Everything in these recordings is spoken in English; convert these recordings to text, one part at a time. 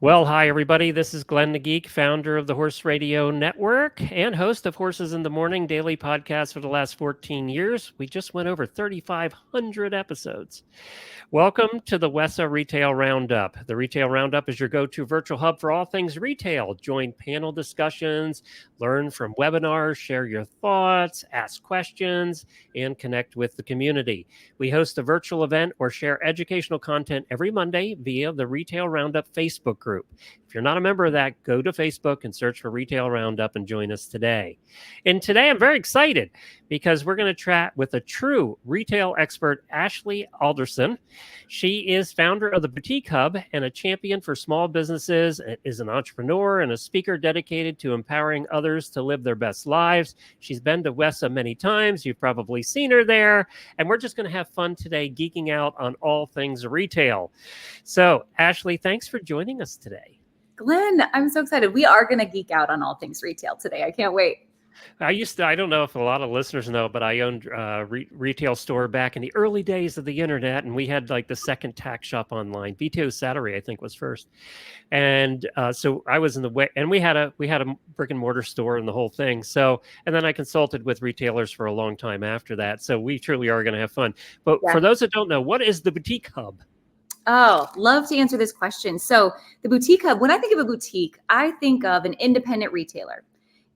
Well, hi, everybody. This is Glenn the Geek, founder of the Horse Radio Network and host of Horses in the Morning daily podcast for the last 14 years. We just went over 3,500 episodes. Welcome to the WESA Retail Roundup. The Retail Roundup is your go-to virtual hub for all things retail. Join panel discussions, learn from webinars, share your thoughts, ask questions, and connect with the community. We host a virtual event or share educational content every Monday via the Retail Roundup Facebook group. If you're not a member of that, go to Facebook and search for Retail Roundup and join us today. And today I'm very excited because we're going to chat with a true retail expert, Ashley Alderson. She is founder of the Boutique Hub and a champion for small businesses, is an entrepreneur and a speaker dedicated to empowering others to live their best lives. She's been to WESA many times. You've probably seen her there. And we're just going to have fun today geeking out on all things retail. So, Ashley, thanks for joining us today. Glenn, I'm so excited. We are going to geek out on all things retail today. I can't wait. I don't know if a lot of listeners know, but I owned a retail store back in the early days of the internet, and we had like the second tack shop online. BTO Saturday, I think, was first. And so I was in the way, and we had a brick and mortar store and the whole thing. So, and then I consulted with retailers for a long time after that. So we truly are going to have fun. But for those that don't know, what is the Boutique Hub? Oh, love to answer this question. So the Boutique Hub, when I think of a boutique, I think of an independent retailer.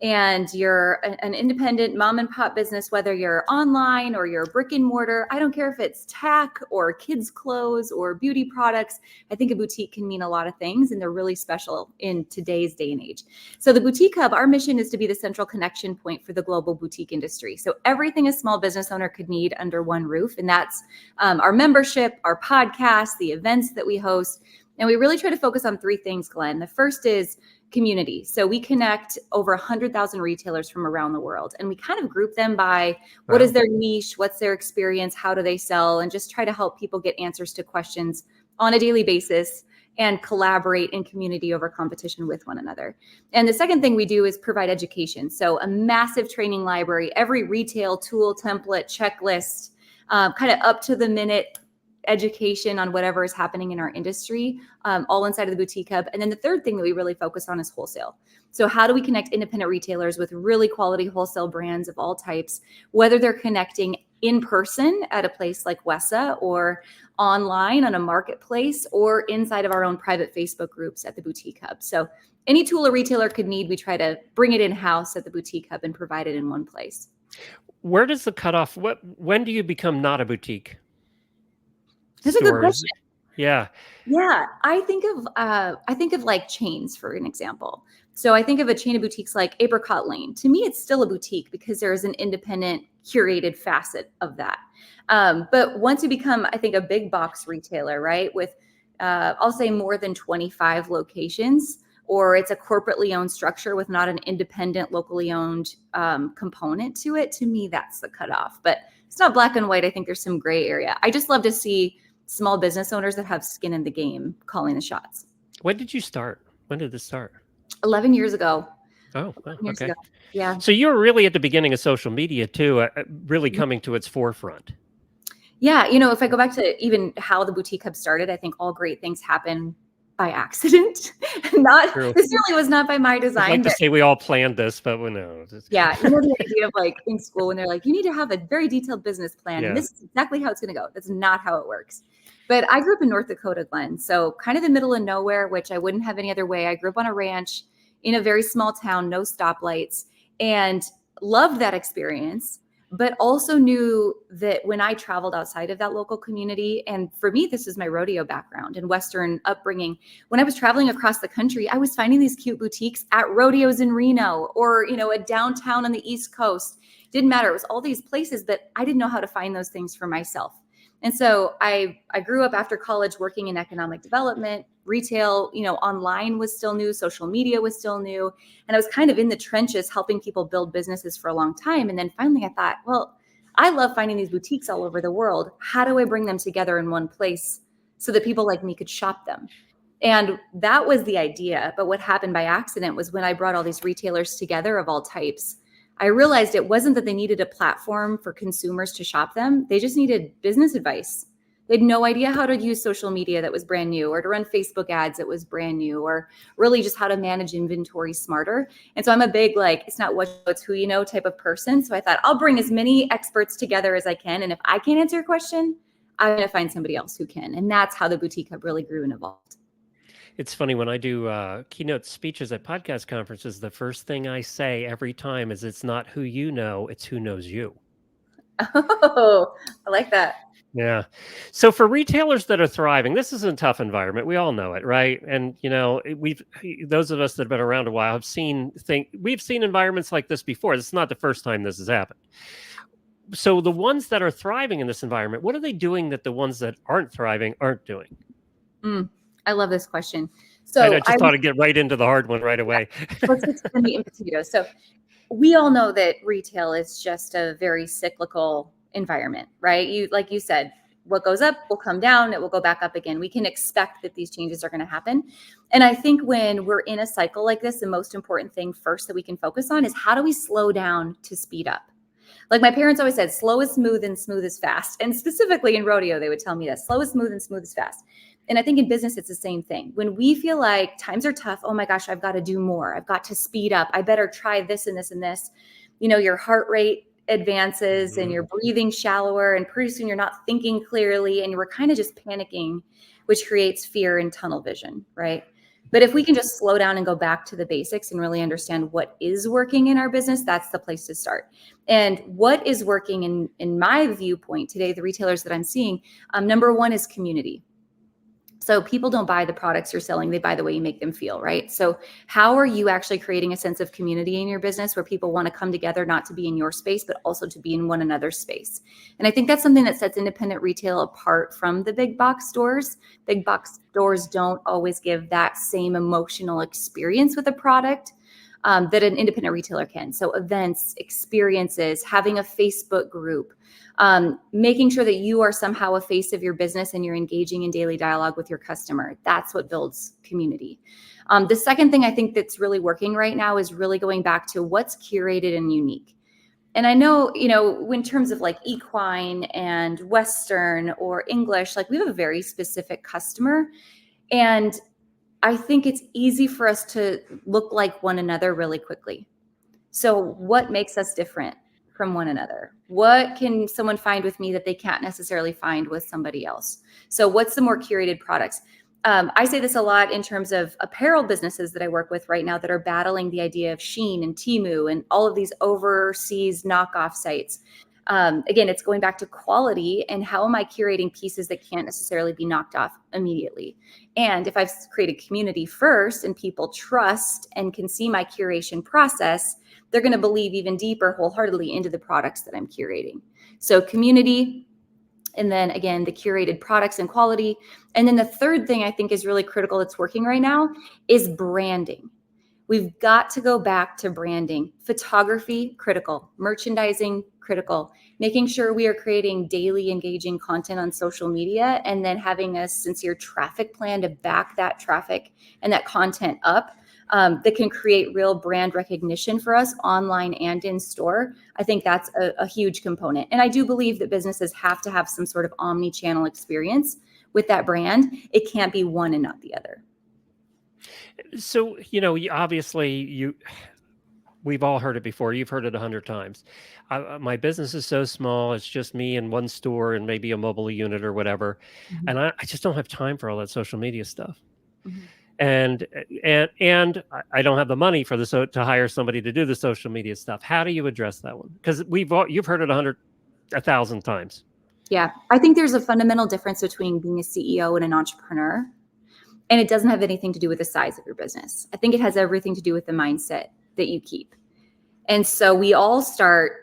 And you're an independent mom and pop business, whether you're online or you're brick and mortar. I don't care if it's tack or kids' clothes or beauty products. I think a boutique can mean a lot of things, and they're really special in today's day and age. So the Boutique Hub, our mission is to be the central connection point for the global boutique industry. So everything a small business owner could need under one roof. And that's our membership, our podcast, the events that we host. And we really try to focus on three things, Glenn. The first is community. So we connect over 100,000 retailers from around the world, and we kind of group them by what is their niche, what's their experience, how do they sell, and just try to help people get answers to questions on a daily basis and collaborate in community over competition with one another. And the second thing we do is provide education. So a massive training library, every retail tool, template, checklist, kind of up to the minute education on whatever is happening in our industry, all inside of the Boutique Hub. And then the third thing that we really focus on is wholesale. So how do we connect independent retailers with really quality wholesale brands of all types, whether they're connecting in person at a place like WESA or online on a marketplace or inside of our own private Facebook groups at the Boutique Hub. So any tool a retailer could need, we try to bring it in-house at the Boutique Hub and provide it in one place. Where does the cutoff, when do you become not a boutique? That's a good question. Yeah. I think of like chains, for an example. So I think of a chain of boutiques like Apricot Lane. To me, it's still a boutique because there is an independent, curated facet of that. But once you become, I think, a big box retailer, right, with I'll say more than 25 locations, or it's a corporately owned structure with not an independent, locally owned component to it, to me, that's the cutoff. But it's not black and white. I think there's some gray area. I just love to see small business owners that have skin in the game calling the shots. When did you start? When did this start? 11 years ago. Oh, years okay. ago. Yeah. So you were really at the beginning of social media too, really coming to its forefront. Yeah. You know, if I go back to even how the Boutique Hub started, I think all great things happen by accident. This really was not by my design. I'd like to say we all planned this, but we know. Yeah. You know, the idea of like in school when they're like, you need to have a very detailed business plan. Yeah. And this is exactly how it's going to go. That's not how it works. But I grew up in North Dakota, Glenn. So kind of the middle of nowhere, which I wouldn't have any other way. I grew up on a ranch in a very small town, no stoplights, and loved that experience. But also knew that when I traveled outside of that local community, and for me, this is my rodeo background and Western upbringing. When I was traveling across the country, I was finding these cute boutiques at rodeos in Reno or, you know, a downtown on the East Coast. Didn't matter. It was all these places, but I didn't know how to find those things for myself. And so I grew up after college working in economic development, retail, you know, online was still new, social media was still new. And I was kind of in the trenches helping people build businesses for a long time. And then finally I thought, well, I love finding these boutiques all over the world. How do I bring them together in one place so that people like me could shop them? And that was the idea. But what happened by accident was when I brought all these retailers together of all types, I realized it wasn't that they needed a platform for consumers to shop them. They just needed business advice. They had no idea how to use social media that was brand new, or to run Facebook ads that was brand new, or really just how to manage inventory smarter. And so I'm a big, like, it's not what, it's who you know type of person. So I thought I'll bring as many experts together as I can. And if I can't answer a question, I'm going to find somebody else who can. And that's how the Boutique Hub really grew and evolved. It's funny when I do keynote speeches at podcast conferences, the first thing I say every time is it's not who you know, it's who knows you. Oh, I like that. Yeah. So for retailers that are thriving, this is a tough environment. We all know it, right? And those of us that have been around a while have we've seen environments like this before. This is not the first time this has happened. So the ones that are thriving in this environment, what are they doing that the ones that aren't thriving aren't doing? I love this question. So I just thought I'd get right into the hard one right away. Let's get to the meat and potatoes. So we all know that retail is just a very cyclical environment, right? Like you said, what goes up will come down, it will go back up again. We can expect that these changes are going to happen. And I think when we're in a cycle like this, the most important thing first that we can focus on is how do we slow down to speed up? Like my parents always said, slow is smooth and smooth is fast. And specifically in rodeo, they would tell me that slow is smooth and smooth is fast. And I think in business, it's the same thing. When we feel like times are tough, oh my gosh, I've got to do more. I've got to speed up. I better try this and this and this. Your heart rate advances and you're breathing shallower, and pretty soon you're not thinking clearly and we're kind of just panicking, which creates fear and tunnel vision, right? But if we can just slow down and go back to the basics and really understand what is working in our business, that's the place to start. And what is working in my viewpoint today, the retailers that I'm seeing, number one is community. So people don't buy the products you're selling, they buy the way you make them feel, right? So how are you actually creating a sense of community in your business where people want to come together, not to be in your space, but also to be in one another's space? And I think that's something that sets independent retail apart from the big box stores. Big box stores don't always give that same emotional experience with a product that an independent retailer can. So events, experiences, having a Facebook group, making sure that you are somehow a face of your business and you're engaging in daily dialogue with your customer. That's what builds community. The second thing I think that's really working right now is really going back to what's curated and unique. And I know, in terms of like equine and Western or English, like we have a very specific customer. And I think it's easy for us to look like one another really quickly. So what makes us different from one another? What can someone find with me that they can't necessarily find with somebody else? So what's the more curated products? I say this a lot in terms of apparel businesses that I work with right now that are battling the idea of Shein and Temu and all of these overseas knockoff sites. Again, it's going back to quality and how am I curating pieces that can't necessarily be knocked off immediately? And if I've created community first and people trust and can see my curation process, they're going to believe even deeper, wholeheartedly into the products that I'm curating. So community, and then again, the curated products and quality. And then the third thing I think is really critical that's working right now is branding. We've got to go back to branding. Photography, critical. Merchandising, critical. Making sure we are creating daily engaging content on social media and then having a sincere traffic plan to back that traffic and that content up that can create real brand recognition for us online and in store. I think that's a huge component. And I do believe that businesses have to have some sort of omni-channel experience with that brand. It can't be one and not the other. So, obviously we've all heard it before. You've heard it 100 times. My business is so small. It's just me and one store and maybe a mobile unit or whatever. Mm-hmm. And I just don't have time for all that social media stuff. Mm-hmm. And I don't have the money for to hire somebody to do the social media stuff. How do you address that one? Because you've heard it 1,000 times. Yeah, I think there's a fundamental difference between being a CEO and an entrepreneur. And it doesn't have anything to do with the size of your business. I think it has everything to do with the mindset that you keep. And so we all start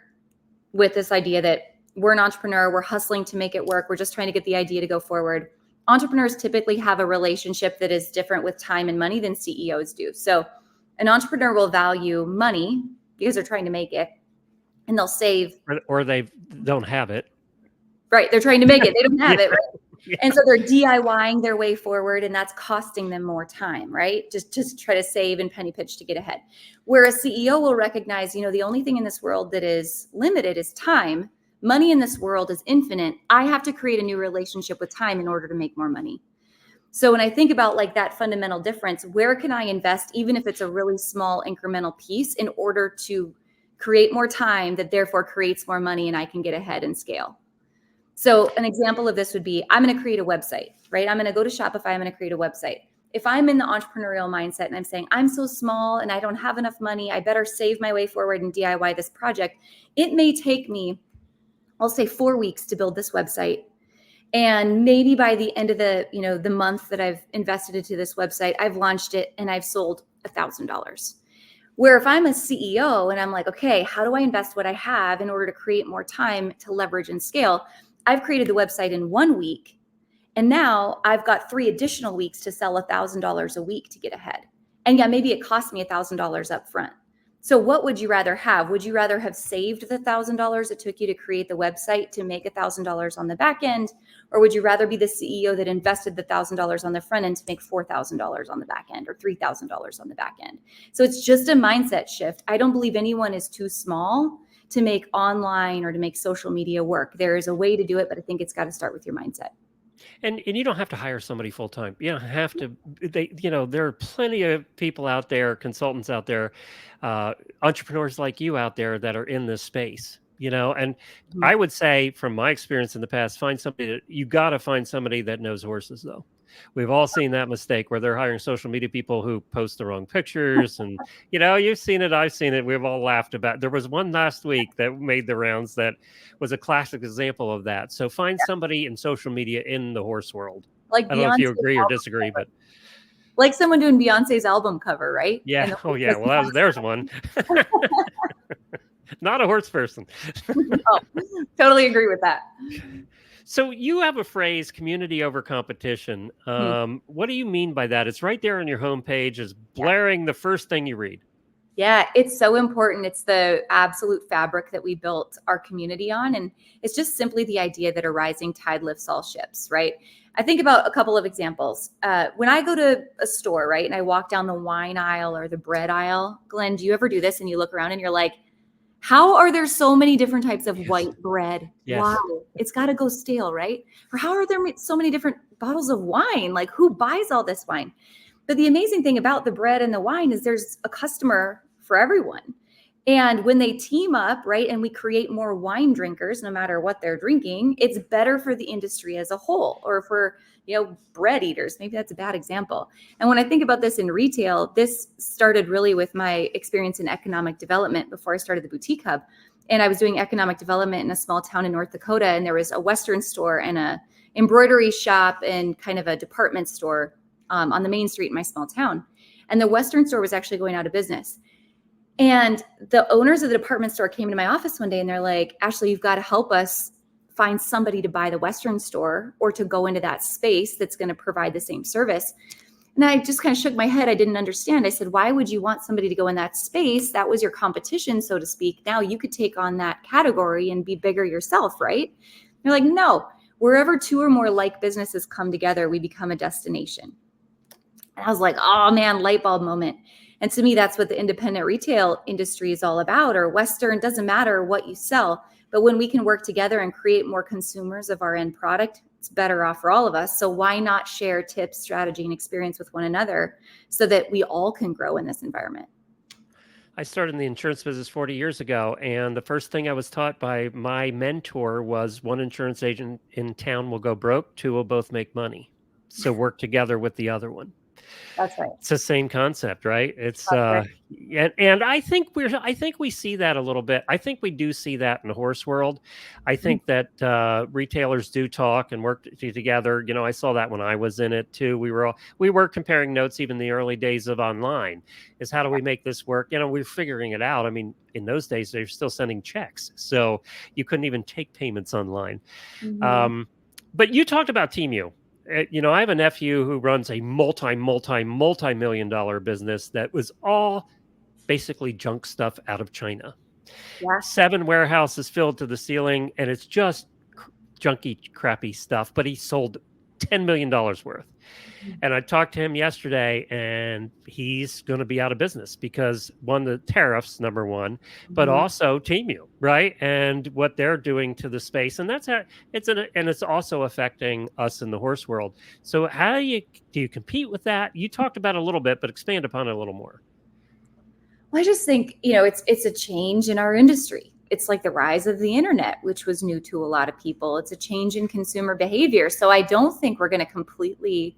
with this idea that we're an entrepreneur, we're hustling to make it work, we're just trying to get the idea to go forward. Entrepreneurs typically have a relationship that is different with time and money than CEOs do. So an entrepreneur will value money because they're trying to make it, and they'll save. Or they don't have it. Right, they're trying to make it, they don't have it, right? Yeah. And so they're DIYing their way forward, and that's costing them more time, right? Just try to save and penny pitch to get ahead. Where a CEO will recognize, the only thing in this world that is limited is time. money in this world is infinite. I have to create a new relationship with time in order to make more money. So when I think about like that fundamental difference, where can I invest, even if it's a really small incremental piece, in order to create more time that therefore creates more money and I can get ahead and scale? So an example of this would be, I'm going to create a website, right? I'm going to go to Shopify. I'm going to create a website. If I'm in the entrepreneurial mindset and I'm saying, I'm so small and I don't have enough money, I better save my way forward and DIY this project. It may take me, I'll say 4 weeks to build this website. And maybe by the end of the month that I've invested into this website, I've launched it and I've sold $1,000. Where if I'm a CEO and I'm like, okay, how do I invest what I have in order to create more time to leverage and scale? I've created the website in 1 week. And now I've got 3 additional weeks to sell $1,000 a week to get ahead. And yeah, maybe it cost me $1,000 up front. So what would you rather have? Would you rather have saved the $1,000 it took you to create the website to make $1,000 on the back end? Or would you rather be the CEO that invested the $1,000 on the front end to make $4,000 on the back end or $3,000 on the back end? So it's just a mindset shift. I don't believe anyone is too small to make online or to make social media work. There is a way to do it, but I think it's got to start with your mindset. And you don't have to hire somebody full time. You don't have to. There are plenty of people out there, consultants out there, entrepreneurs like you out there that are in this space. And Mhm. I would say, from my experience in the past, you got to find somebody that knows horses, though. We've all seen that mistake where they're hiring social media people who post the wrong pictures, and you've seen it, I've seen it. We've all laughed about. There was one last week that made the rounds that was a classic example of that. So find somebody in social media in the horse world. Like I don't know if you Beyonce's agree or album disagree, cover. but Like someone doing Beyonce's album cover, right? yeah. And the Oh horse yeah. doesn't Well, have there's one. Not a horse person. oh, totally agree with that. So you have a phrase, community over competition. Hmm. What do you mean by that? It's right there on your homepage, is blaring the first thing you read. Yeah, it's so important. It's the absolute fabric that we built our community on. And it's just simply the idea that a rising tide lifts all ships, right? I think about a couple of examples. When I go to a store, right, and I walk down the wine aisle or the bread aisle, Glenn, do you ever do this and you look around and you're like, how are there so many different types of Yes. white bread? Why? Yes. It's got to go stale, right? Or how are there so many different bottles of wine? Like, who buys all this wine? But the amazing thing about the bread and the wine is there's a customer for everyone. And when they team up, right, and we create more wine drinkers, no matter what they're drinking, it's better for the industry as a whole. Or for, bread eaters, maybe that's a bad example. And when I think about this in retail, this started really with my experience in economic development before I started the Boutique Hub. And I was doing economic development in a small town in North Dakota, and there was a Western store and a embroidery shop and kind of a department store on the main street in my small town. And the Western store was actually going out of business. And the owners of the department store came into my office one day and they're like, Ashley, you've got to help us find somebody to buy the Western store or to go into that space that's going to provide the same service. And I just kind of shook my head. I didn't understand. I said, why would you want somebody to go in that space? That was your competition, so to speak. Now you could take on that category and be bigger yourself, right? They're like, no, wherever 2 or more like businesses come together, we become a destination. And I was like, oh man, light bulb moment. And to me, that's what the independent retail industry is all about, or Western, doesn't matter what you sell. But when we can work together and create more consumers of our end product, it's better off for all of us. So why not share tips, strategy, and experience with one another so that we all can grow in this environment? I started in the insurance business 40 years ago, and the first thing I was taught by my mentor was one insurance agent in town will go broke, 2 will both make money. So work together with the other one. That's right. It's the same concept, right? It's That's right. and I think we see that a little bit. I think we do see that in the horse world. I think that retailers do talk and work together. I saw that when I was in it too. We were comparing notes even in the early days of online. Is how do we make this work? We're figuring it out. I mean, in those days they're still sending checks, so you couldn't even take payments online. Mhm. But you talked about Temu. I have a nephew who runs a multi-million dollar business that was all basically junk stuff out of China. Yeah. 7 warehouses filled to the ceiling, and it's just junky, crappy stuff. But he sold $10 million worth. And I talked to him yesterday, and he's going to be out of business because one, the tariffs, number one, but Mhm. also Temu, right? And what they're doing to the space, and that's how and it's also affecting us in the horse world. So how do you compete with that? You talked about it a little bit, but expand upon it a little more. Well, I just think, it's a change in our industry. It's like the rise of the internet, which was new to a lot of people. It's a change in consumer behavior. So I don't think we're going to completely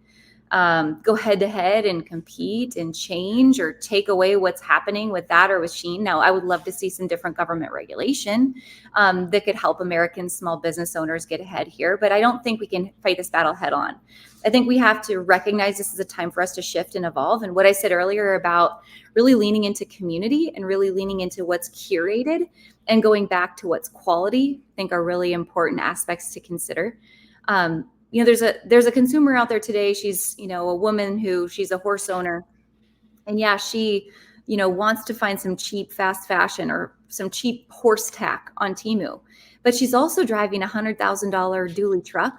go head to head and compete and change or take away what's happening with that or with Sheen. Now, I would love to see some different government regulation that could help American small business owners get ahead here, but I don't think we can fight this battle head on. I think we have to recognize this is a time for us to shift and evolve. And what I said earlier about really leaning into community and really leaning into what's curated and going back to what's quality, I think are really important aspects to consider. There's a consumer out there today. She's, a woman she's a horse owner. And yeah, she, wants to find some cheap fast fashion or some cheap horse tack on Temu. But she's also driving a $100,000 dually truck.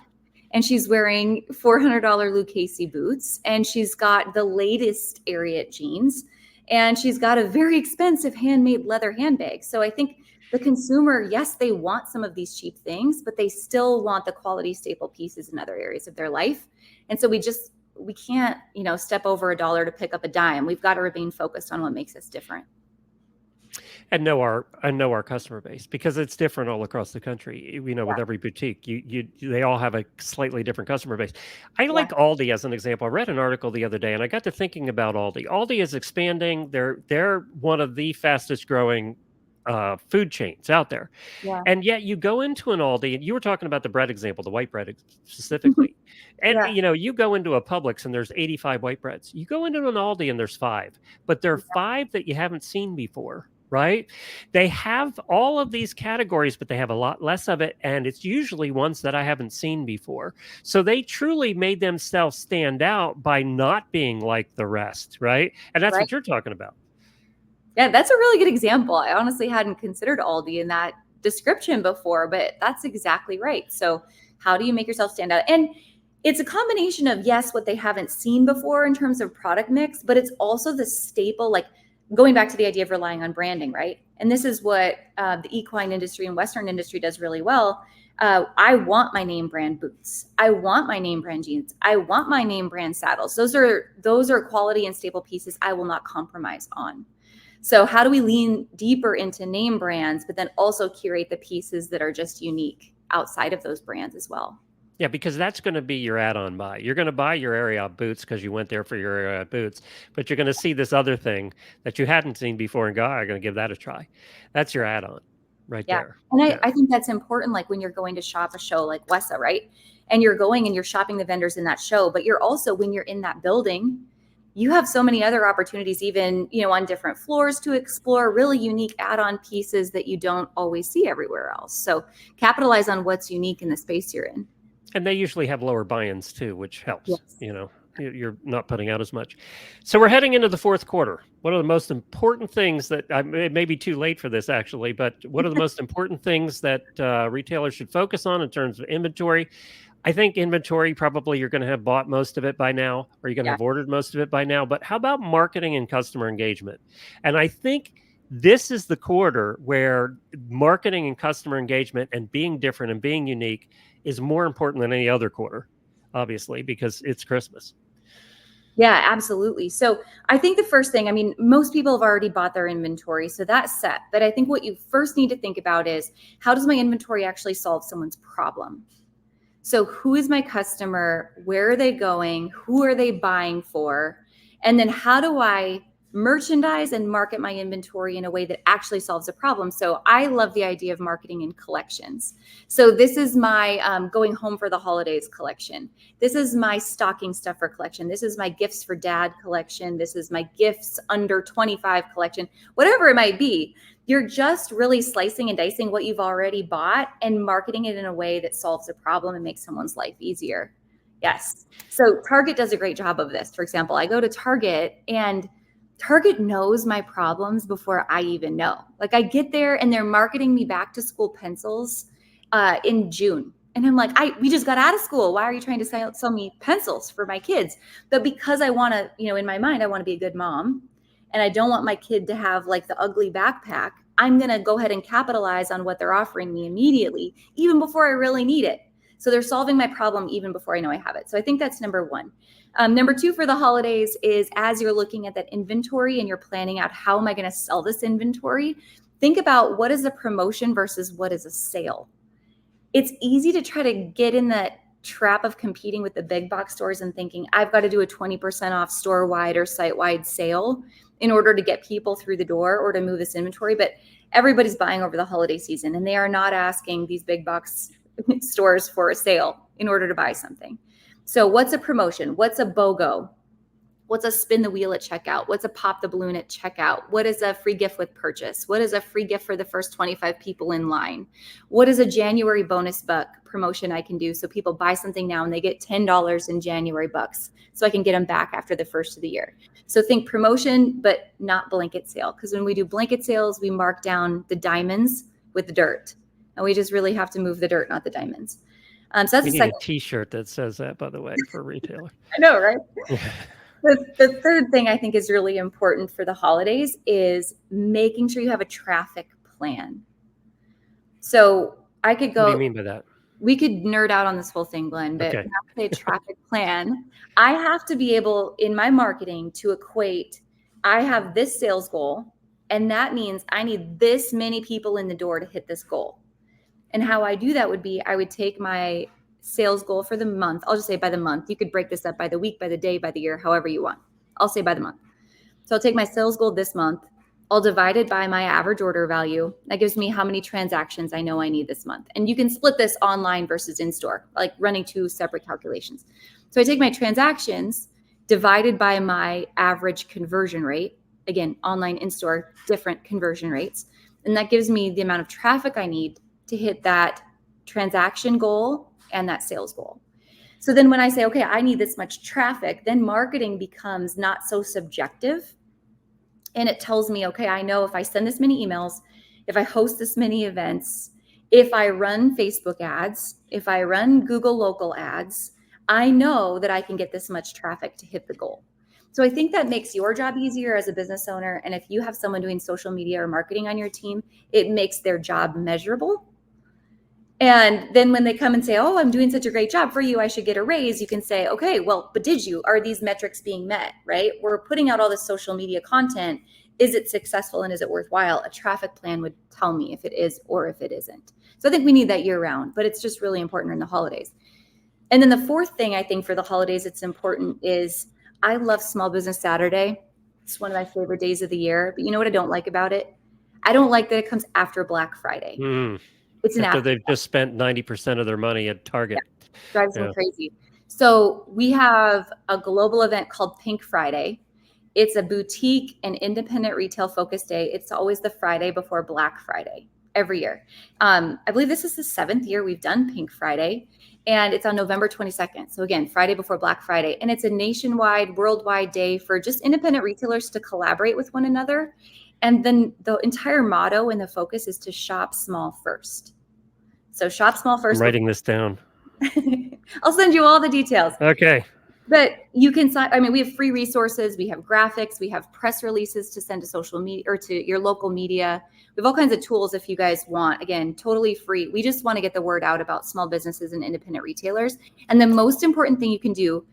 And she's wearing $400 Lucchese boots. And she's got the latest Ariat jeans. And she's got a very expensive handmade leather handbag. So I think the consumer, yes, they want some of these cheap things, but they still want the quality staple pieces in other areas of their life. And so we can't, step over a dollar to pick up a dime. We've got to remain focused on what makes us different. And know our customer base, because it's different all across the country. With every boutique, they all have a slightly different customer base. I like Aldi as an example. I read an article the other day, and I got to thinking about Aldi. Aldi is expanding. They're one of the fastest growing food chains out there. Yeah. And yet you go into an Aldi, and you were talking about the bread example, the white bread specifically. And you go into a Publix and there's 85 white breads. You go into an Aldi and there's 5, but there are 5 that you haven't seen before. Right? They have all of these categories, but they have a lot less of it. And it's usually ones that I haven't seen before. So they truly made themselves stand out by not being like the rest. Right? And that's what you're talking about. Yeah, that's a really good example. I honestly hadn't considered Aldi in that description before, but that's exactly right. So how do you make yourself stand out? And it's a combination of, yes, what they haven't seen before in terms of product mix, but it's also the staple, like going back to the idea of relying on branding, right? And this is what the equine industry and Western industry does really well. I want my name brand boots. I want my name brand jeans. I want my name brand saddles. Those are quality and staple pieces I will not compromise on. So how do we lean deeper into name brands, but then also curate the pieces that are just unique outside of those brands as well? Yeah, because that's going to be your add-on buy. You're going to buy your Ariat boots because you went there for your Ariat boots, but you're going to see this other thing that you hadn't seen before and go, I'm going to give that a try. That's your add-on right there. And I think that's important, like when you're going to shop a show like WESA, right? And you're going and you're shopping the vendors in that show, but you're also, when you're in that building, you have so many other opportunities, even, on different floors to explore really unique add-on pieces that you don't always see everywhere else. So capitalize on what's unique in the space you're in. And they usually have lower buy-ins too, which helps. Yes. You're not putting out as much. So we're heading into the fourth quarter. What are the most important things that it may be too late for this actually, but what are the most important things that retailers should focus on in terms of inventory? I think inventory, probably you're going to have bought most of it by now, or you're going to have ordered most of it by now. But how about marketing and customer engagement? And I think this is the quarter where marketing and customer engagement and being different and being unique is more important than any other quarter, obviously, because it's Christmas. Yeah, absolutely. So I think the first thing, most people have already bought their inventory, so that's set. But I think what you first need to think about is, how does my inventory actually solve someone's problem? So who is my customer? Where are they going? Who are they buying for? And then how do I merchandise and market my inventory in a way that actually solves a problem? So I love the idea of marketing in collections. So this is my going home for the holidays collection. This is my stocking stuffer collection. This is my gifts for dad collection. This is my gifts under 25 collection, whatever it might be. You're just really slicing and dicing what you've already bought and marketing it in a way that solves a problem and makes someone's life easier. Yes. So Target does a great job of this. For example, I go to Target and Target knows my problems before I even know. Like I get there and they're marketing me back to school pencils in June. And I'm like, we just got out of school. Why are you trying to sell me pencils for my kids? But because I want to, in my mind, I want to be a good mom, and I don't want my kid to have like the ugly backpack, I'm going to go ahead and capitalize on what they're offering me immediately, even before I really need it. So they're solving my problem even before I know I have it. So I think that's number one. Number two for the holidays is, as you're looking at that inventory and you're planning out, how am I going to sell this inventory? Think about what is a promotion versus what is a sale. It's easy to try to get in that trap of competing with the big box stores and thinking, I've got to do a 20% off store-wide or site-wide sale in order to get people through the door or to move this inventory. But everybody's buying over the holiday season, and they are not asking these big box stores for a sale in order to buy something. So what's a promotion? What's a BOGO? What's a spin the wheel at checkout? What's a pop the balloon at checkout? What is a free gift with purchase? What is a free gift for the first 25 people in line? What is a January bonus buck promotion I can do so people buy something now and they get $10 in January bucks so I can get them back after the first of the year? So think promotion, but not blanket sale. Because when we do blanket sales, we mark down the diamonds with the dirt. And we just really have to move the dirt, not the diamonds. So that's We the need second. a T-shirt that says that, by the way, for a retailer. I know, right? The third thing I think is really important for the holidays is making sure you have a traffic plan. So I could go. What do you mean by that? We could nerd out on this whole thing, Glenn, but Okay. when I say traffic plan, I have to be able in my marketing to equate, I have this sales goal, and that means I need this many people in the door to hit this goal. And how I do that would be, I would take my sales goal for the month. I'll just say by the month. You could break this up by the week, by the day, by the year, however you want. I'll say by the month. So I'll take my sales goal this month. I'll divide it by my average order value. That gives me how many transactions I know I need this month. And you can split this online versus in-store, like running two separate calculations. So I take my transactions divided by my average conversion rate. Again, online, in-store, different conversion rates. And that gives me the amount of traffic I need to hit that transaction goal and that sales goal. So then when I say, okay, I need this much traffic, then marketing becomes not so subjective. And it tells me, okay, I know if I send this many emails, if I host this many events, if I run Facebook ads, if I run Google local ads, I know that I can get this much traffic to hit the goal. So I think that makes your job easier as a business owner. And if you have someone doing social media or marketing on your team, it makes their job measurable. And then when they come and say, oh, I'm doing such a great job for you, I should get a raise, you can say, okay, well, but did you? Are these metrics being met, right? We're putting out all this social media content. Is it successful and is it worthwhile? A traffic plan would tell me if it is or if it isn't. So I think we need that year round, but it's just really important in the holidays. And then the fourth thing I think for the holidays, it's important is I love Small Business Saturday. It's one of my favorite days of the year. But you know what I don't like about it? I don't like that it comes after Black Friday. It's after they've just spent 90% of their money at Target. Yeah, drives me crazy. So we have a global event called Pink Friday. It's a boutique and independent retail focused day. It's always the Friday before Black Friday every year. I believe this is the 7th year we've done Pink Friday, and it's on November 22nd. So again, Friday before Black Friday. And it's a nationwide, worldwide day for just independent retailers to collaborate with one another. And then the entire motto and the focus is to shop small first. So shop small first. I'm writing this down. I'll send you all the details. Okay. But you can sign, we have free resources. We have graphics. We have press releases to send to social media or to your local media. We have all kinds of tools if you guys want. Again, totally free. We just want to get the word out about small businesses and independent retailers. And the most important thing you can do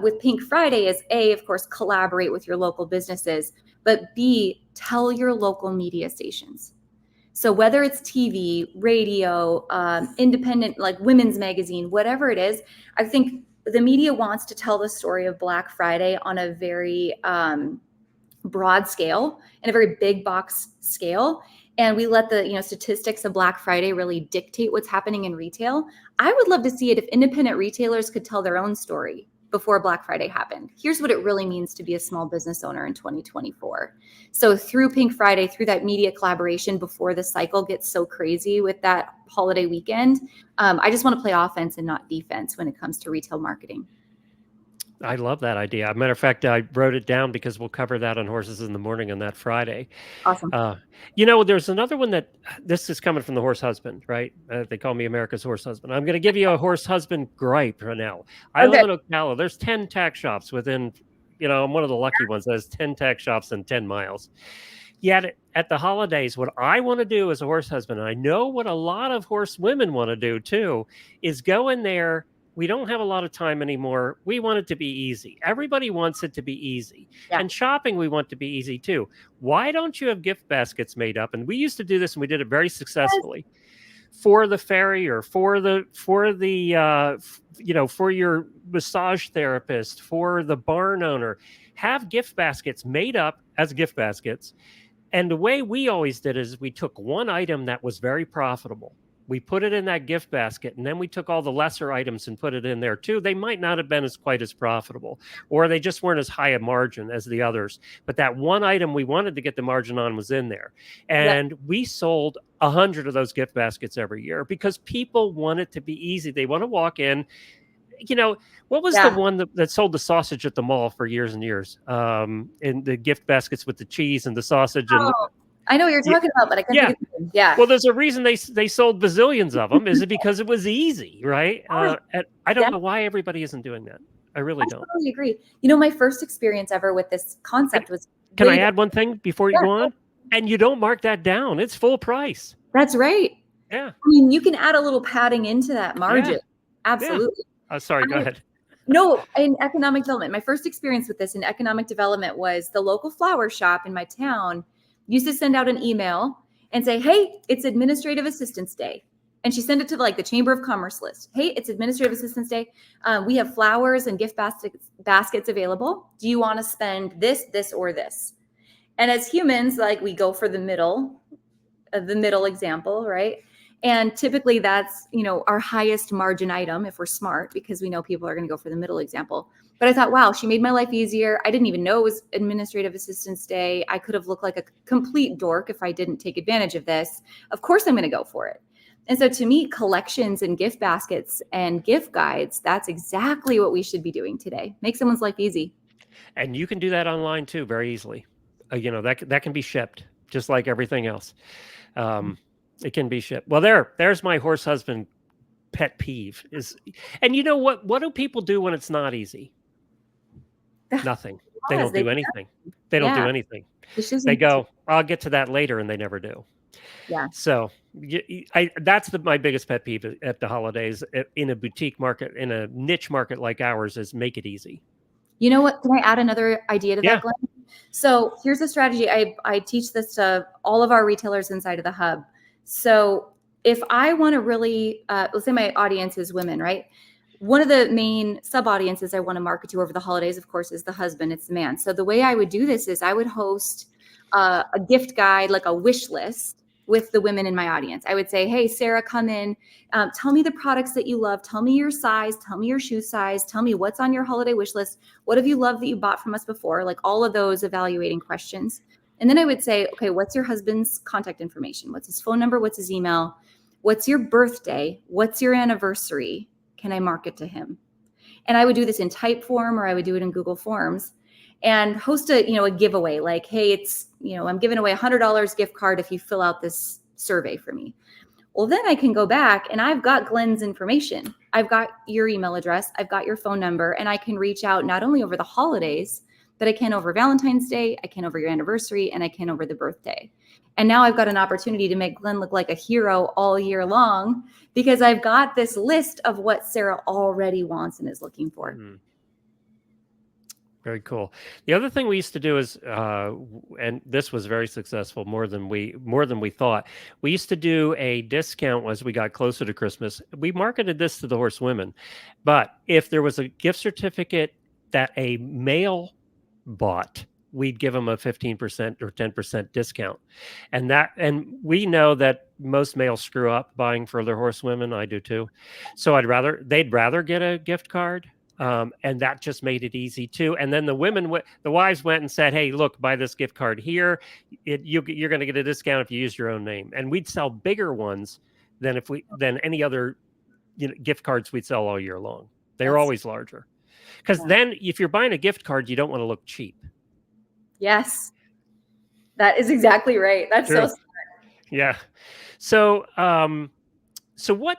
with Pink Friday is A, of course, collaborate with your local businesses, but B, tell your local media stations. So whether it's TV, radio, independent, like women's magazine, whatever it is, I think the media wants to tell the story of Black Friday on a very broad scale and a very big box scale. And we let the statistics of Black Friday really dictate what's happening in retail. I would love to see it if independent retailers could tell their own story before Black Friday happened. Here's what it really means to be a small business owner in 2024. So through Pink Friday, through that media collaboration before the cycle gets so crazy with that holiday weekend, I just want to play offense and not defense when it comes to retail marketing. I love that idea. As a matter of fact, I wrote it down because we'll cover that on Horses in the Morning on that Friday. Awesome. There's another one that this is coming from the horse husband, right? They call me America's horse husband. I'm going to give you a horse husband gripe right now. I Okay. live in Ocala. There's 10 tack shops within, I'm one of the lucky ones that has 10 tack shops in 10 miles. Yet at the holidays, what I want to do as a horse husband, and I know what a lot of horse women want to do too, is go in there. We don't have a lot of time anymore. We want it to be easy. Everybody wants it to be easy. Yeah. And shopping, we want to be easy too. Why don't you have gift baskets made up? And we used to do this and we did it very successfully for the farrier, for your massage therapist, for the barn owner. Have gift baskets made up as gift baskets. And the way we always did is we took one item that was very profitable. We put it in that gift basket, and then we took all the lesser items and put it in there too. They might not have been quite as profitable, or they just weren't as high a margin as the others. But that one item we wanted to get the margin on was in there. And we sold 100 of those gift baskets every year because people want it to be easy. They want to walk in. What was the one that sold the sausage at the mall for years and years? In the gift baskets with the cheese and the sausage. I know what you're talking about, but I can't think of it. Yeah. Well, there's a reason they sold bazillions of them. Is it because it was easy, right? I don't know why everybody isn't doing that. I really don't. I totally agree. My first experience ever with this concept was. Can I add one thing before you go on? And you don't mark that down. It's full price. That's right. Yeah. I mean, you can add a little padding into that margin. Yeah. Absolutely. Yeah. Sorry, go ahead. No, in economic development, my first experience with this in economic development was the local flower shop in my town used to send out an email and say, hey, it's Administrative Assistance Day. And she sent it to the Chamber of Commerce list. Hey, it's Administrative Assistance Day. We have flowers and gift baskets available. Do you want to spend this, or this? And as humans, we go for the middle example, right? And typically that's, our highest margin item if we're smart, because we know people are going to go for the middle example. But I thought, wow, she made my life easier. I didn't even know it was Administrative Assistance Day. I could have looked like a complete dork if I didn't take advantage of this. Of course, I'm going to go for it. And so to me, collections and gift baskets and gift guides, that's exactly what we should be doing today. Make someone's life easy. And you can do that online too, very easily. That can be shipped just like everything else. It can be shipped. Well, there's my horse husband pet peeve and you know what do people do when it's not easy? Nothing. They don't do anything. They don't do anything. They go, I'll get to that later, and they never do. Yeah. So that's my biggest pet peeve at the holidays in a boutique market, in a niche market like ours, is make it easy. You know what? Can I add another idea to that, Glenn? So here's a strategy. I teach this to all of our retailers inside of the hub. So if I want to really, let's say my audience is women, right? One of the main sub-audiences I want to market to over the holidays, of course, is the husband. It's the man. So the way I would do this is I would host a gift guide, like a wish list with the women in my audience. I would say, hey, Sarah, come in. Tell me the products that you love. Tell me your size. Tell me your shoe size. Tell me what's on your holiday wish list. What have you loved that you bought from us before? Like all of those evaluating questions. And then I would say, okay, what's your husband's contact information? What's his phone number? What's his email? What's your birthday? What's your anniversary? Can I market to him? And I would do this in type form, or I would do it in Google Forms and host a giveaway. Like, hey, it's, I'm giving away $100 gift card if you fill out this survey for me. Well, then I can go back and I've got Glenn's information. I've got your email address. I've got your phone number, and I can reach out not only over the holidays, but I can over Valentine's Day, I can over your anniversary, and I can over the birthday. And now I've got an opportunity to make Glenn look like a hero all year long because I've got this list of what Sarah already wants and is looking for. Mm-hmm. Very cool. The other thing we used to do is, and this was very successful, more than we thought. We used to do a discount as we got closer to Christmas. We marketed this to the horsewomen, but if there was a gift certificate that a male bought, we'd give them a 15% or 10% discount. And we know that most males screw up buying for their horsewomen. I do too. So they'd rather get a gift card. And that just made it easy too. And then the wives went and said, hey, look, buy this gift card here. You're going to get a discount if you use your own name. And we'd sell bigger ones than any other gift cards we'd sell all year long. They're always larger. Because Yeah. then if you're buying a gift card, you don't want to look cheap. Yes, that is exactly right. That's so True. Yeah. So, so what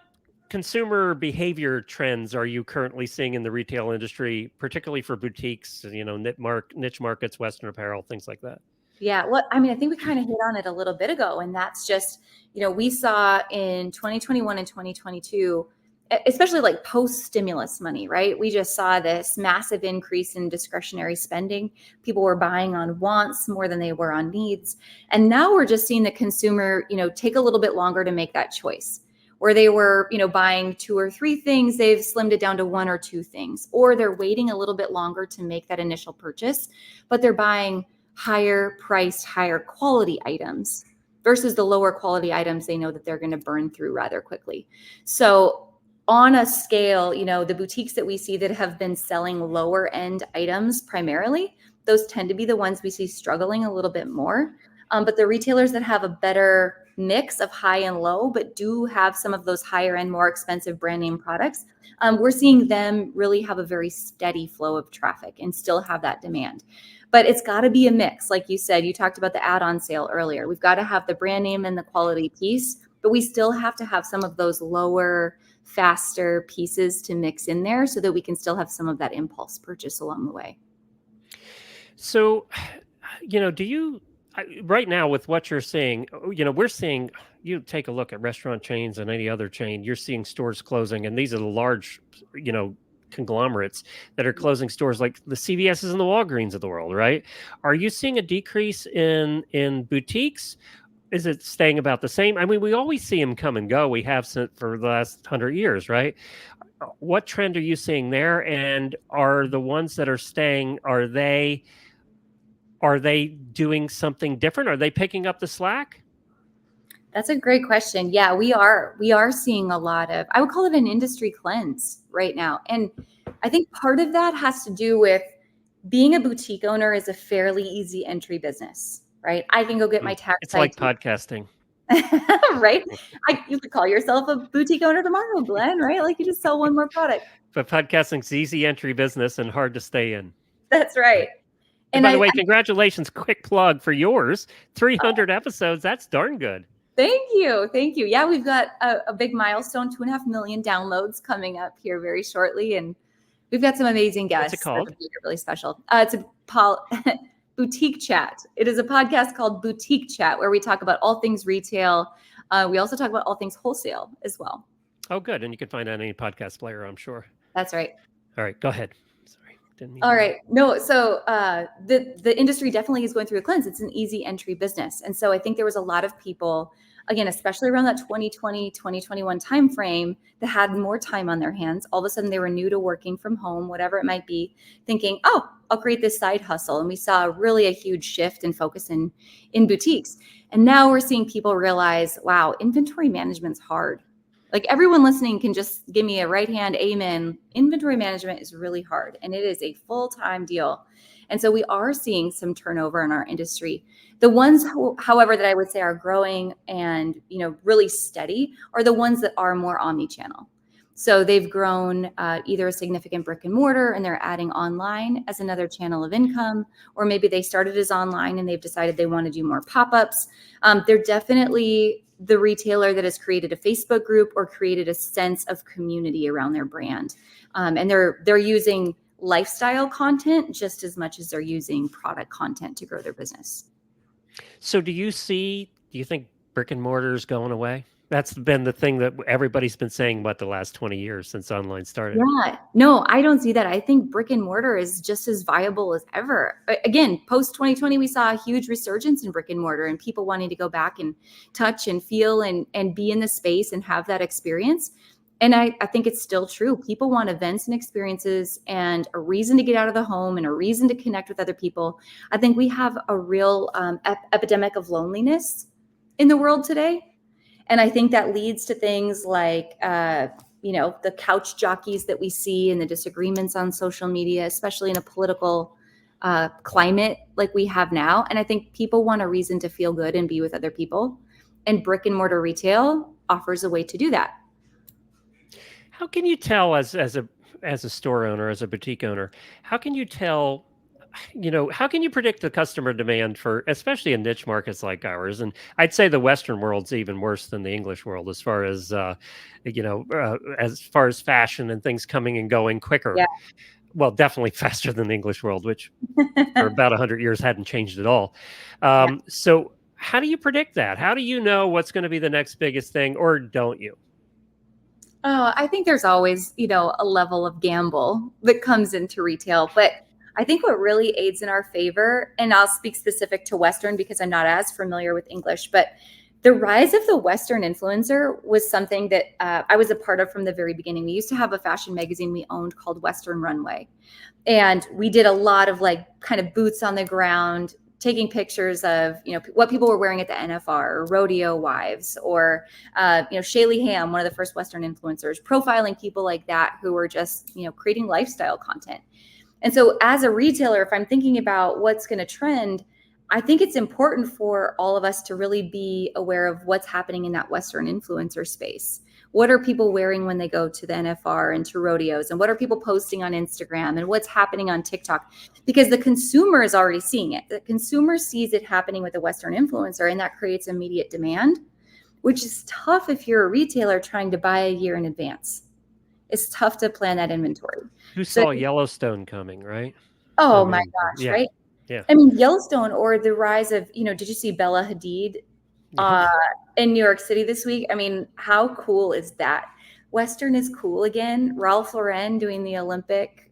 consumer behavior trends are you currently seeing in the retail industry, particularly for boutiques, niche markets, Western apparel, things like that? Yeah, well, I mean, I think we kind of hit on it a little bit ago, and that's just, we saw in 2021 and 2022, especially like post stimulus money, right? We just saw this massive increase in discretionary spending. People were buying on wants more than they were on needs. And now we're just seeing the consumer, take a little bit longer to make that choice. Where they were, buying 2 or 3 things, they've slimmed it down to 1 or 2 things, or they're waiting a little bit longer to make that initial purchase, but they're buying higher priced, higher quality items versus the lower quality items they know that they're going to burn through rather quickly. So on a scale, the boutiques that we see that have been selling lower end items primarily, those tend to be the ones we see struggling a little bit more. But the retailers that have a better mix of high and low, but do have some of those higher end, more expensive brand name products, we're seeing them really have a very steady flow of traffic and still have that demand. But it's got to be a mix. Like you said, you talked about the add-on sale earlier. We've got to have the brand name and the quality piece, but we still have to have some of those lower, faster pieces to mix in there so that we can still have some of that impulse purchase along the way. So, right now with what you're seeing, we're seeing, you take a look at restaurant chains and any other chain, you're seeing stores closing, and these are the large, conglomerates that are closing stores like the CVS's and the Walgreens of the world, right? Are you seeing a decrease in boutiques? Is it staying about the same? I mean, we always see them come and go. We have for the last 100 years, right? What trend are you seeing there? And are the ones that are staying, are they doing something different? Are they picking up the slack? That's a great question. Yeah, we are seeing a lot of, I would call it an industry cleanse right now. And I think part of that has to do with being a boutique owner is a fairly easy entry business, right? I can go get my tax It's like ID. podcasting. Right? You could call yourself a boutique owner tomorrow, Glenn, right? Like you just sell one more product. But podcasting's easy entry business and hard to stay in. That's right. And by the way, congratulations, quick plug for yours. 300 episodes, that's darn good. Thank you. Thank you. Yeah, we've got a big milestone, 2.5 million downloads coming up here very shortly. And we've got some amazing guests. What's it called? That make it really special. It's a Boutique Chat. It is a podcast called Boutique Chat where we talk about all things retail. We also talk about all things wholesale as well. Oh, good. And you can find that on any podcast player, I'm sure. That's right. All right, go ahead. All right. No, so the industry definitely is going through a cleanse. It's an easy entry business. And so I think there was a lot of people, again, especially around that 2020, 2021 timeframe that had more time on their hands. All of a sudden they were new to working from home, whatever it might be, thinking, oh, I'll create this side hustle. And we saw really a huge shift in focus in boutiques. And now we're seeing people realize, wow, inventory management's hard. Like everyone listening can just give me a right hand amen. Inventory management is really hard and it is a full-time deal. And so we are seeing some turnover in our industry. The ones, however, that I would say are growing and, really steady are the ones that are more omni-channel. So they've grown either a significant brick and mortar and they're adding online as another channel of income, or maybe they started as online and they've decided they want to do more pop-ups. They're definitely the retailer that has created a Facebook group or created a sense of community around their brand. And they're using lifestyle content just as much as they're using product content to grow their business. So do you think brick and mortar is going away? That's been the thing that everybody's been saying about the last 20 years since online started. Yeah, no, I don't see that. I think brick and mortar is just as viable as ever. Again, post 2020, we saw a huge resurgence in brick and mortar and people wanting to go back and touch and feel and be in the space and have that experience. And I think it's still true. People want events and experiences and a reason to get out of the home and a reason to connect with other people. I think we have a real epidemic of loneliness in the world today. And I think that leads to things like, the couch jockeys that we see and the disagreements on social media, especially in a political climate like we have now. And I think people want a reason to feel good and be with other people. And brick and mortar retail offers a way to do that. How can you tell as a as a store owner, as a boutique owner, how can you tell, how can you predict the customer demand for, especially in niche markets like ours? And I'd say the Western world's even worse than the English world as far as fashion and things coming and going quicker. Yeah. Well, definitely faster than the English world, which for about 100 years hadn't changed at all. Yeah. So how do you predict that? How do you know what's going to be the next biggest thing, or don't you? Oh, I think there's always, a level of gamble that comes into retail. But I think what really aids in our favor, and I'll speak specific to Western because I'm not as familiar with English, but the rise of the Western influencer was something that I was a part of from the very beginning. We used to have a fashion magazine we owned called Western Runway. And we did a lot of like kind of boots on the ground, taking pictures of, what people were wearing at the NFR or rodeo wives or, Shaylee Ham, one of the first Western influencers, profiling people like that who were just, creating lifestyle content. And so as a retailer, if I'm thinking about what's going to trend, I think it's important for all of us to really be aware of what's happening in that Western influencer space. What are people wearing when they go to the NFR and to rodeos? And what are people posting on Instagram? And what's happening on TikTok? Because the consumer is already seeing it. The consumer sees it happening with a Western influencer, and that creates immediate demand, which is tough if you're a retailer trying to buy a year in advance. It's tough to plan that inventory. Who So, saw Yellowstone coming, right? I oh my mean, gosh, yeah, right? yeah, I mean, Yellowstone or the rise of, did you see Bella Hadid yeah. in New York City this week? I mean, how cool is that? Western is cool again. Ralph Lauren doing the Olympic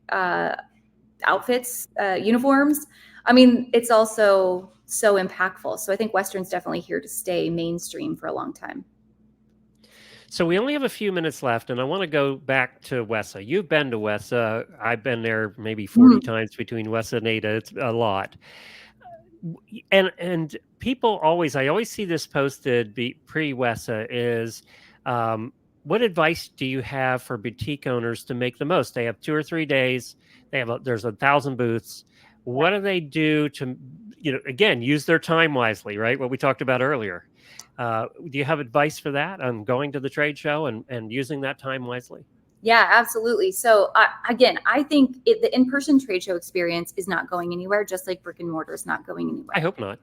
outfits, uniforms. I mean, it's also so impactful. So I think Western's definitely here to stay mainstream for a long time. So we only have a few minutes left, and I want to go back to WESA. You've been to WESA. I've been there maybe 40 times between WESA and Ada. It's a lot. And people always, I always see this posted pre-WESA is, what advice do you have for boutique owners to make the most? They have 2 or 3 days. There's 1,000 booths. What do they do to, again, use their time wisely, right? What we talked about earlier. Do you have advice for that on going to the trade show and using that time wisely? Yeah, absolutely. So again, I think the in-person trade show experience is not going anywhere, just like brick and mortar is not going anywhere. I hope not.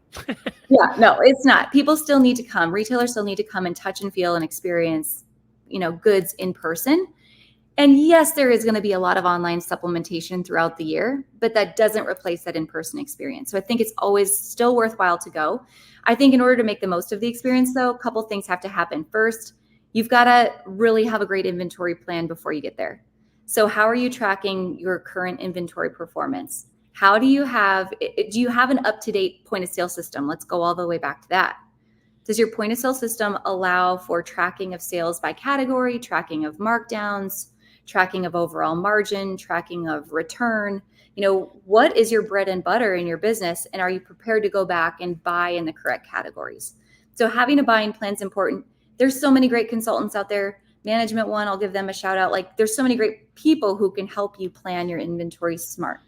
Yeah, no, it's not. People still need to come. Retailers still need to come and touch and feel and experience, goods in person. And yes, there is going to be a lot of online supplementation throughout the year, but that doesn't replace that in-person experience. So I think it's always still worthwhile to go. I think in order to make the most of the experience, though, a couple things have to happen. First, you've got to really have a great inventory plan before you get there. So how are you tracking your current inventory performance? How do you have an up-to-date point of sale system? Let's go all the way back to that. Does your point of sale system allow for tracking of sales by category, tracking of markdowns, tracking of overall margin, tracking of return? What is your bread and butter in your business? And are you prepared to go back and buy in the correct categories? So having a buying plan is important. There's so many great consultants out there. Management One, I'll give them a shout out. Like there's so many great people who can help you plan your inventory smart.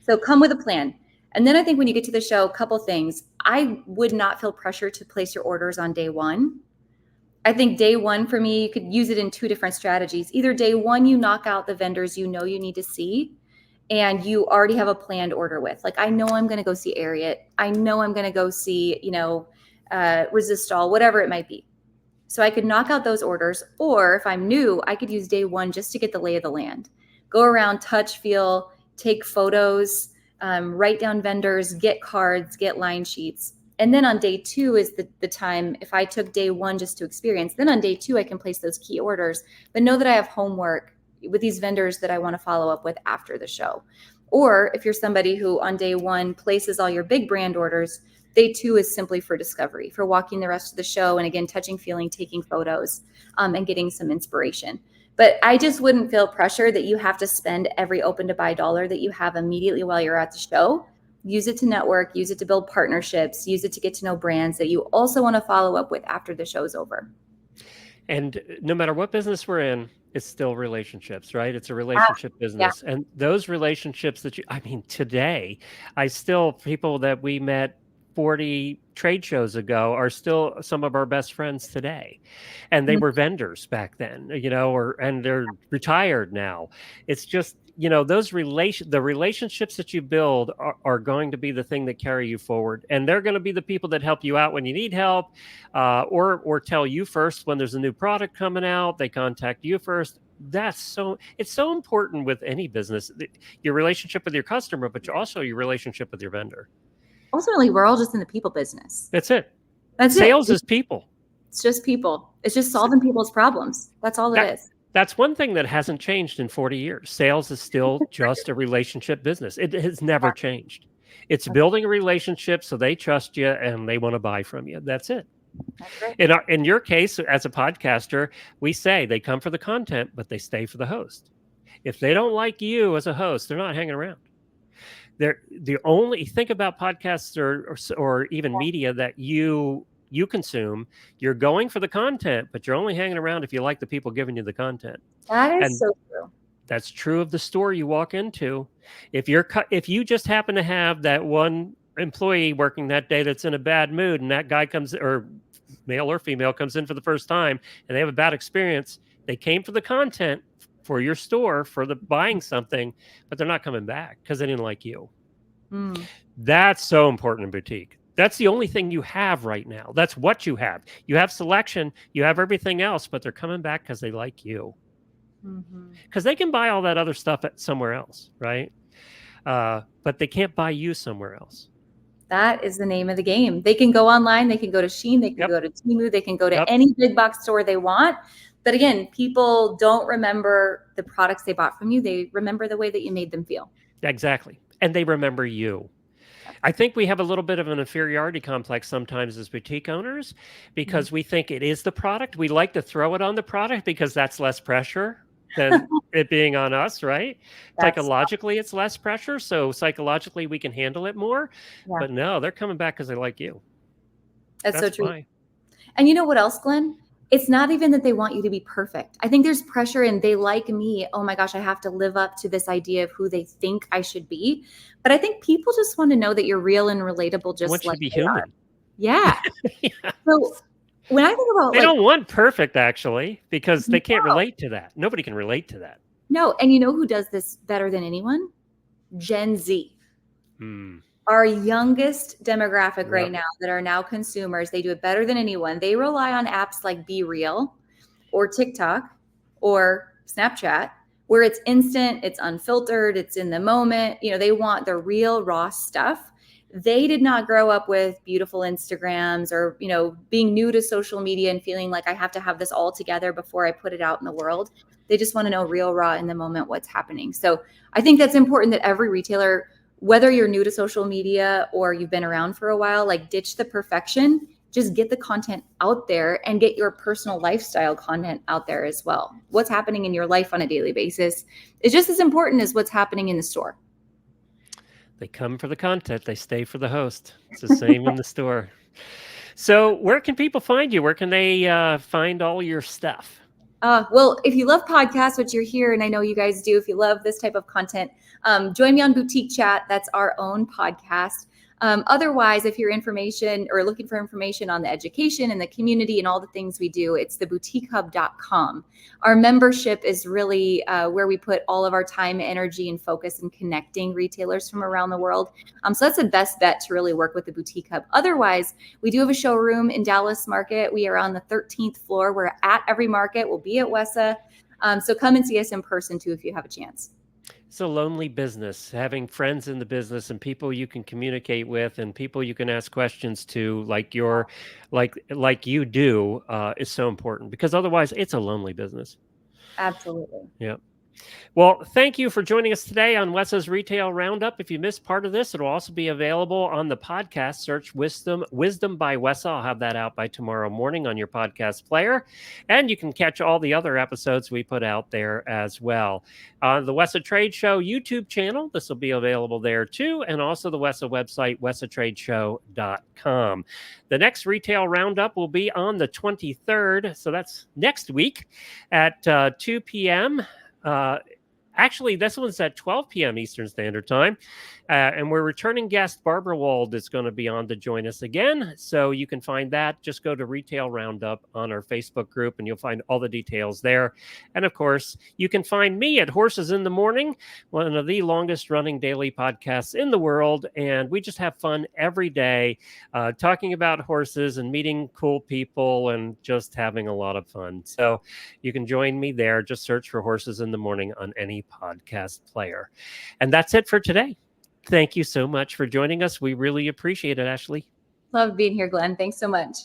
So come with a plan. And then I think when you get to the show, a couple things. I would not feel pressure to place your orders on day one. I think day one for me, you could use it in two different strategies. Either day one, you knock out the vendors you need to see and you already have a planned order with. Like I know I'm going to go see Ariat. I know I'm going to go see, Resistol, whatever it might be. So I could knock out those orders. Or if I'm new, I could use day one just to get the lay of the land. Go around, touch, feel, take photos, write down vendors, get cards, get line sheets. And then on day two is the time, if I took day one just to experience, then on day two, I can place those key orders, but know that I have homework with these vendors that I want to follow up with after the show. Or if you're somebody who on day one places all your big brand orders, day two is simply for discovery, for walking the rest of the show. And again, touching, feeling, taking photos, and getting some inspiration. But I just wouldn't feel pressure that you have to spend every open to buy dollar that you have immediately while you're at the show. Use it to network, use it to build partnerships, use it to get to know brands that you also want to follow up with after the show's over. And no matter what business we're in, it's still relationships, right? It's a relationship business. And those relationships today, people that we met 40 trade shows ago are still some of our best friends today. And they were vendors back then, and they're retired now. It's just, the relationships that you build are going to be the thing that carry you forward. And they're going to be the people that help you out when you need help, or tell you first when there's a new product coming out. They contact you first. It's so important with any business, your relationship with your customer, but also your relationship with your vendor. Ultimately, we're all just in the people business. That's it. That's Sales it. is people. It's just people. It's just solving people's problems. That's all it is. That's one thing that hasn't changed in 40 years. Sales is still just a relationship business. It has never changed. It's building a relationship so they trust you and they want to buy from you. That's it. That's right. In your case, as a podcaster, we say they come for the content, but they stay for the host. If they don't like you as a host, they're not hanging around. They're the only think about podcasts or even media that you consume. You're going for the content, but you're only hanging around if you like the people giving you the content. That is so true. That's true of the store you walk into. If you just happen to have that one employee working that day that's in a bad mood, and that guy comes, or male or female, comes in for the first time and they have a bad experience, they came for the content for your store, for the buying something, but they're not coming back because they didn't like you. That's so important in boutique. That's the only thing you have right now. That's what you have. You have selection, you have everything else, but they're coming back because they like you. Because they can buy all that other stuff somewhere else, right? But they can't buy you somewhere else. That is the name of the game. They can go online, they can go to Shein, they can go to Temu, they can go to any big box store they want. But again, people don't remember the products they bought from you. They remember the way that you made them feel. Exactly. And they remember you. I think we have a little bit of an inferiority complex sometimes as boutique owners because we think it is the product. We like to throw it on the product because that's less pressure than it being on us, right? Psychologically, it's less pressure. So psychologically, we can handle it more. Yeah. But no, they're coming back because they like you. That's so true. Why. And you know what else, Glenn? It's not even that they want you to be perfect. I think there's pressure and they like me. Oh my gosh, I have to live up to this idea of who they think I should be. But I think people just want to know that you're real and relatable, just like you to be human. Yeah. So when I think about they don't want perfect, actually, because they can't relate to that. Nobody can relate to that. No. And you know who does this better than anyone? Gen Z. Our youngest demographic right now that are now consumers, they do it better than anyone. They rely on apps like Be Real or TikTok or Snapchat, where it's instant, it's unfiltered, it's in the moment. They want the real raw stuff. They did not grow up with beautiful Instagrams or, being new to social media and feeling like I have to have this all together before I put it out in the world. They just want to know real, raw, in the moment what's happening. So I think that's important that every retailer, whether you're new to social media or you've been around for a while, ditch the perfection, just get the content out there and get your personal lifestyle content out there as well. What's happening in your life on a daily basis is just as important as what's happening in the store. They come for the content, they stay for the host. It's the same in the store. So where can people find you? Where can they find all your stuff? Well, if you love podcasts, which you're here, and I know you guys do, if you love this type of content, join me on Boutique Chat. That's our own podcast. Otherwise, if you're information or looking for information on the education and the community and all the things we do, it's theboutiquehub.com. Our membership is really where we put all of our time, energy, and focus in connecting retailers from around the world. So that's the best bet to really work with the Boutique Hub. Otherwise, we do have a showroom in Dallas Market. We are on the 13th floor. We're at every market. We'll be at WESA. So come and see us in person too if you have a chance. It's a lonely business. Having friends in the business and people you can communicate with and people you can ask questions to, like you do, is so important because otherwise it's a lonely business. Absolutely. Yeah. Well, thank you for joining us today on WESA's Retail Roundup. If you missed part of this, it'll also be available on the podcast. Search Wisdom by WESA. I'll have that out by tomorrow morning on your podcast player. And you can catch all the other episodes we put out there as well. On the WESA Trade Show YouTube channel, this will be available there too. And also the WESA website, wesatradeshow.com. The next Retail Roundup will be on the 23rd. So that's next week at 2 p.m. Actually, this one's at 12 p.m. Eastern Standard Time. And we're returning guest Barbara Wald is going to be on to join us again. So you can find that. Just go to Retail Roundup on our Facebook group and you'll find all the details there. And of course, you can find me at Horses in the Morning, one of the longest running daily podcasts in the world. And we just have fun every day talking about horses and meeting cool people and just having a lot of fun. So you can join me there. Just search for Horses in the Morning on any podcast player. And that's it for today. Thank you so much for joining us. We really appreciate it, Ashley. Love being here, Glenn. Thanks so much.